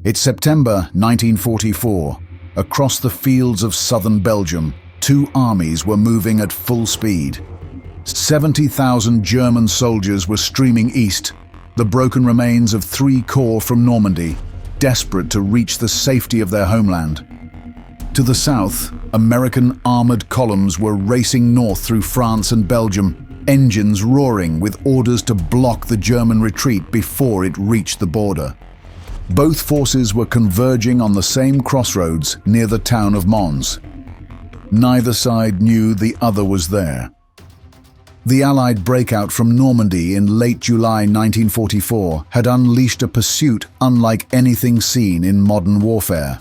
It's September 1944. Across the fields of southern Belgium, two armies were moving at full speed. 70,000 German soldiers were streaming east, the broken remains of 3 corps from Normandy, desperate to reach the safety of their homeland. To the south, American armored columns were racing north through France and Belgium, engines roaring with orders to block the German retreat before it reached the border. Both forces were converging on the same crossroads near the town of Mons. Neither side knew the other was there. The Allied breakout from Normandy in late July 1944 had unleashed a pursuit unlike anything seen in modern warfare.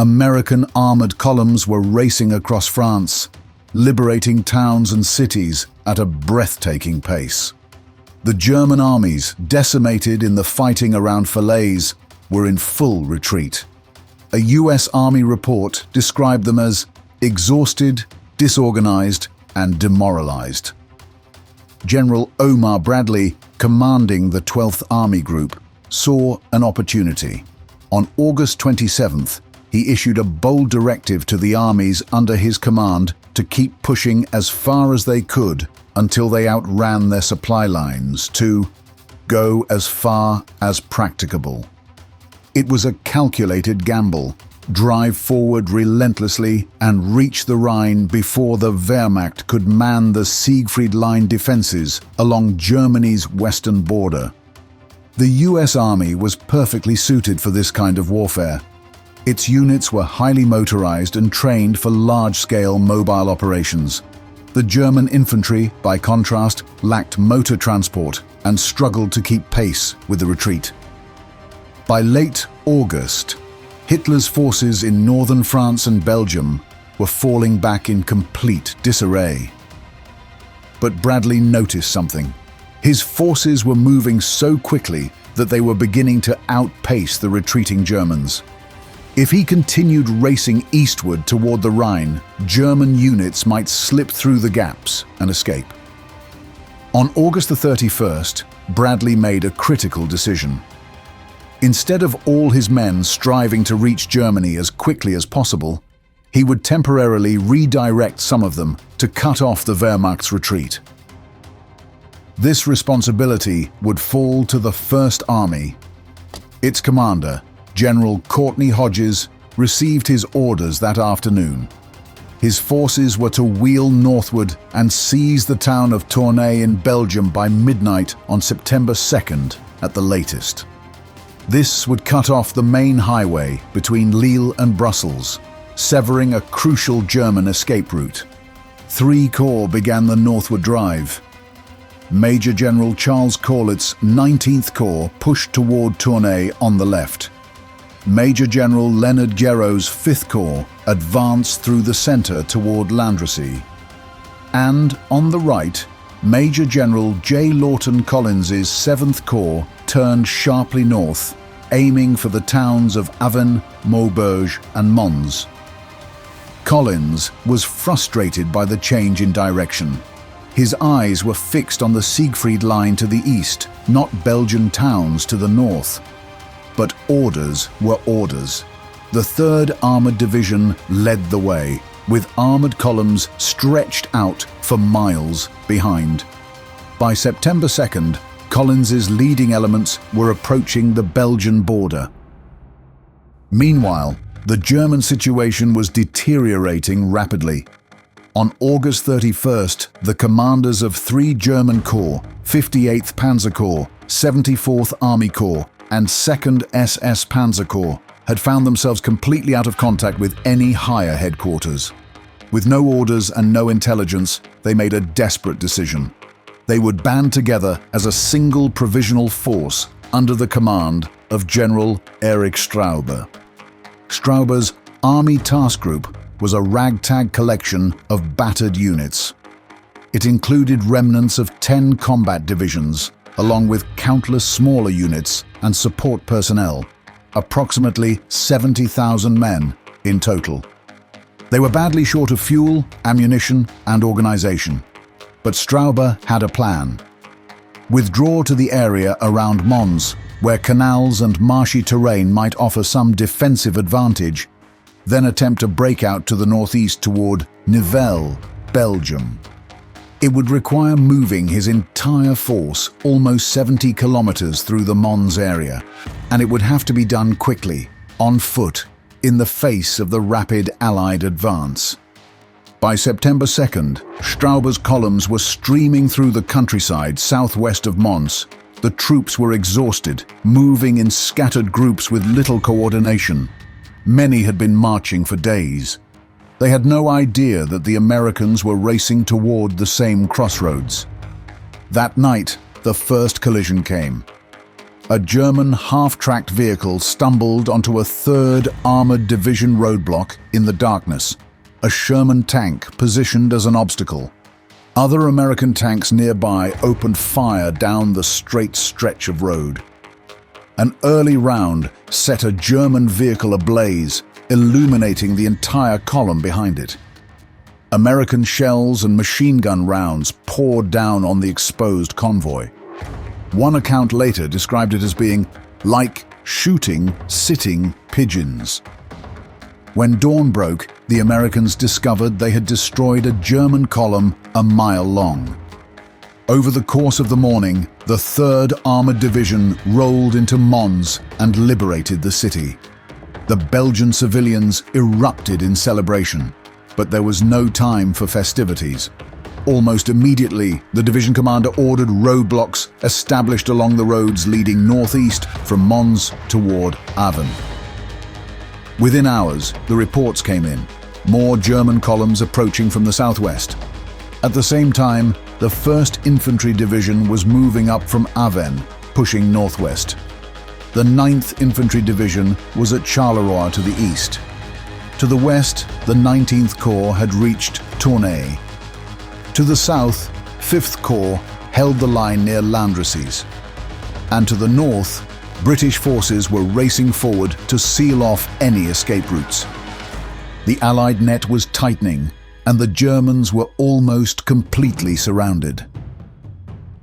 American armored columns were racing across France, liberating towns and cities at a breathtaking pace. The German armies, decimated in the fighting around Falaise, were in full retreat. A US Army report described them as exhausted, disorganized, and demoralized. General Omar Bradley, commanding the 12th Army Group, saw an opportunity. On August 27th, he issued a bold directive to the armies under his command to keep pushing as far as they could until they outran their supply lines, to go as far as practicable. It was a calculated gamble. Drive forward relentlessly and reach the Rhine before the Wehrmacht could man the Siegfried Line defenses along Germany's western border. The US Army was perfectly suited for this kind of warfare. Its units were highly motorized and trained for large-scale mobile operations. The German infantry, by contrast, lacked motor transport and struggled to keep pace with the retreat. By late August, Hitler's forces in northern France and Belgium were falling back in complete disarray. But Bradley noticed something. His forces were moving so quickly that they were beginning to outpace the retreating Germans. If he continued racing eastward toward the Rhine, German units might slip through the gaps and escape. On August the 31st, Bradley made a critical decision. Instead of all his men striving to reach Germany as quickly as possible, he would temporarily redirect some of them to cut off the Wehrmacht's retreat. This responsibility would fall to the First Army. Its commander, General Courtney Hodges, received his orders that afternoon. His forces were to wheel northward and seize the town of Tournai in Belgium by midnight on September 2nd at the latest. This would cut off the main highway between Lille and Brussels, severing a crucial German escape route. 3 corps began the northward drive. Major General Charles Corlitz's 19th Corps pushed toward Tournai on the left. Major General Leonard Guerreau's 5th Corps advanced through the center toward Landrecies. And on the right, Major General J. Lawton Collins's 7th Corps turned sharply north, aiming for the towns of Aven, Maubeuge, and Mons. Collins was frustrated by the change in direction. His eyes were fixed on the Siegfried Line to the east, not Belgian towns to the north. But orders were orders. The 3rd Armored Division led the way, with armored columns stretched out for miles behind. By September 2nd, Collins's leading elements were approaching the Belgian border. Meanwhile, the German situation was deteriorating rapidly. On August 31st, the commanders of 3 German corps, 58th Panzer Corps, 74th Army Corps, and 2nd SS Panzer Corps, had found themselves completely out of contact with any higher headquarters. With no orders and no intelligence, they made a desperate decision. They would band together as a single provisional force under the command of General Erich Straube. Straube's Army Task Group was a ragtag collection of battered units. It included remnants of 10 combat divisions, along with countless smaller units and support personnel, approximately 70,000 men in total. They were badly short of fuel, ammunition, and organization. But Straube had a plan. Withdraw to the area around Mons where canals and marshy terrain might offer some defensive advantage, then attempt to break out to the northeast toward Nivelles, Belgium. It would require moving his entire force almost 70 kilometers through the Mons area, and it would have to be done quickly, on foot, in the face of the rapid Allied advance. By September 2nd, Stauber's columns were streaming through the countryside southwest of Mons. The troops were exhausted, moving in scattered groups with little coordination. Many had been marching for days. They had no idea that the Americans were racing toward the same crossroads. That night, the first collision came. A German half-tracked vehicle stumbled onto a 3rd Armored Division roadblock in the darkness, a Sherman tank positioned as an obstacle. Other American tanks nearby opened fire down the straight stretch of road. An early round set a German vehicle ablaze, illuminating the entire column behind it. American shells and machine gun rounds poured down on the exposed convoy. One account later described it as being like shooting sitting pigeons. When dawn broke, the Americans discovered they had destroyed a German column a mile long. Over the course of the morning, the 3rd Armored Division rolled into Mons and liberated the city. The Belgian civilians erupted in celebration, but there was no time for festivities. Almost immediately, the division commander ordered roadblocks established along the roads leading northeast from Mons toward Avon. Within hours, the reports came in, more German columns approaching from the southwest. At the same time, the 1st Infantry Division was moving up from Avon, pushing northwest. The 9th Infantry Division was at Charleroi to the east. To the west, the 19th Corps had reached Tournai. To the south, 5th Corps held the line near Landrecies. And to the north, British forces were racing forward to seal off any escape routes. The Allied net was tightening, and the Germans were almost completely surrounded.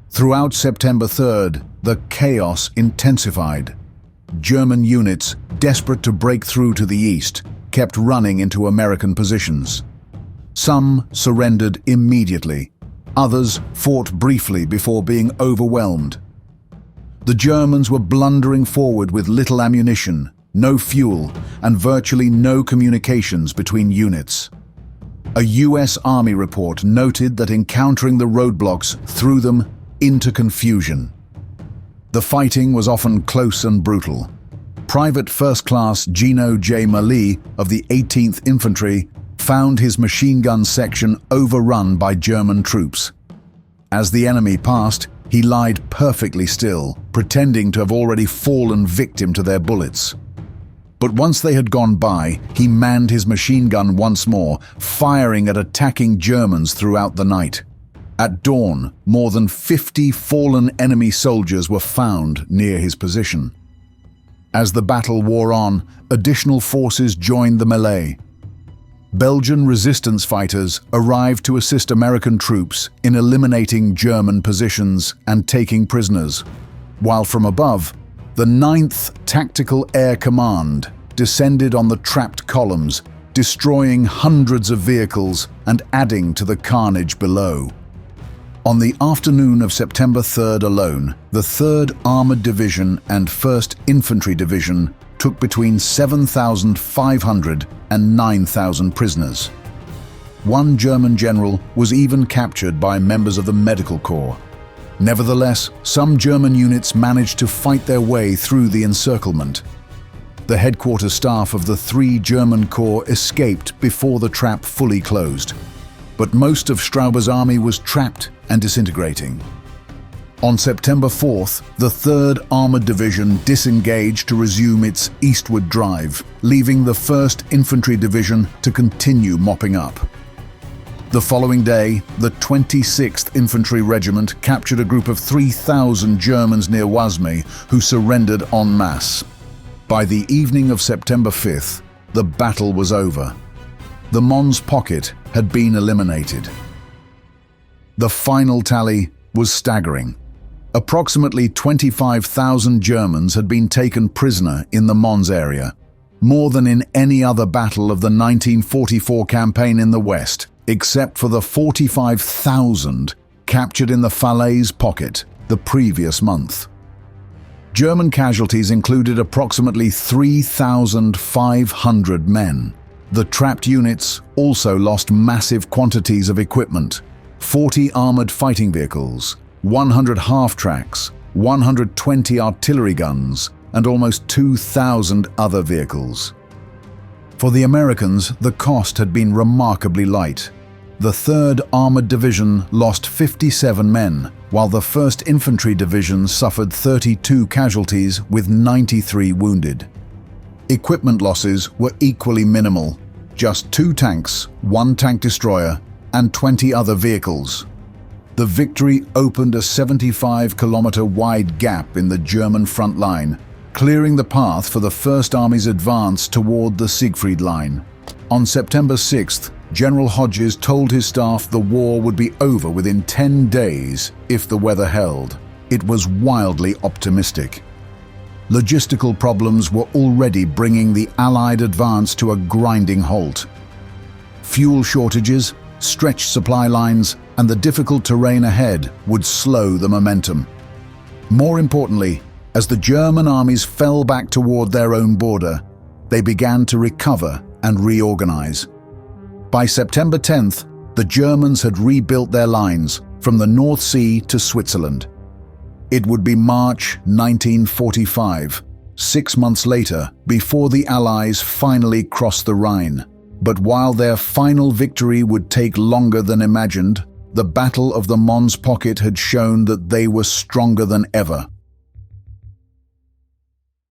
Throughout September 3rd, the chaos intensified. German units, desperate to break through to the east, kept running into American positions. Some surrendered immediately. Others fought briefly before being overwhelmed. The Germans were blundering forward with little ammunition, no fuel, and virtually no communications between units. A US Army report noted that encountering the roadblocks threw them into confusion. The fighting was often close and brutal. Private First Class Gino J. Mali of the 18th Infantry found his machine gun section overrun by German troops. As the enemy passed, he lied perfectly still, pretending to have already fallen victim to their bullets. But once they had gone by, he manned his machine gun once more, firing at attacking Germans throughout the night. At dawn, more than 50 fallen enemy soldiers were found near his position. As the battle wore on, additional forces joined the melee. Belgian resistance fighters arrived to assist American troops in eliminating German positions and taking prisoners, while from above, the 9th Tactical Air Command descended on the trapped columns, destroying hundreds of vehicles and adding to the carnage below. On the afternoon of September 3rd alone, the 3rd Armored Division and 1st Infantry Division took between 7,500 and 9,000 prisoners. One German general was even captured by members of the Medical Corps. Nevertheless, some German units managed to fight their way through the encirclement. The headquarters staff of the 3 German corps escaped before the trap fully closed. But most of Stauber's army was trapped and disintegrating. On September 4th, the 3rd Armored Division disengaged to resume its eastward drive, leaving the 1st Infantry Division to continue mopping up. The following day, the 26th Infantry Regiment captured a group of 3,000 Germans near Wasmes who surrendered en masse. By the evening of September 5th, the battle was over. The Mons pocket had been eliminated. The final tally was staggering. Approximately 25,000 Germans had been taken prisoner in the Mons area, more than in any other battle of the 1944 campaign in the West, except for the 45,000 captured in the Falaise pocket the previous month. German casualties included approximately 3,500 men. The trapped units also lost massive quantities of equipment: 40 armored fighting vehicles, 100 half-tracks, 120 artillery guns, and almost 2,000 other vehicles. For the Americans, the cost had been remarkably light. The 3rd Armored Division lost 57 men, while the 1st Infantry Division suffered 32 casualties with 93 wounded. Equipment losses were equally minimal: just 2 tanks, 1 tank destroyer, and 20 other vehicles. The victory opened a 75-kilometer wide gap in the German front line, clearing the path for the First Army's advance toward the Siegfried Line. On September 6th, General Hodges told his staff the war would be over within 10 days if the weather held. It was wildly optimistic. Logistical problems were already bringing the Allied advance to a grinding halt. Fuel shortages, stretched supply lines, and the difficult terrain ahead would slow the momentum. More importantly, as the German armies fell back toward their own border, they began to recover and reorganize. By September 10th, the Germans had rebuilt their lines from the North Sea to Switzerland. It would be March 1945, 6 months later, before the Allies finally crossed the Rhine. But while their final victory would take longer than imagined, the Battle of the Mons Pocket had shown that they were stronger than ever.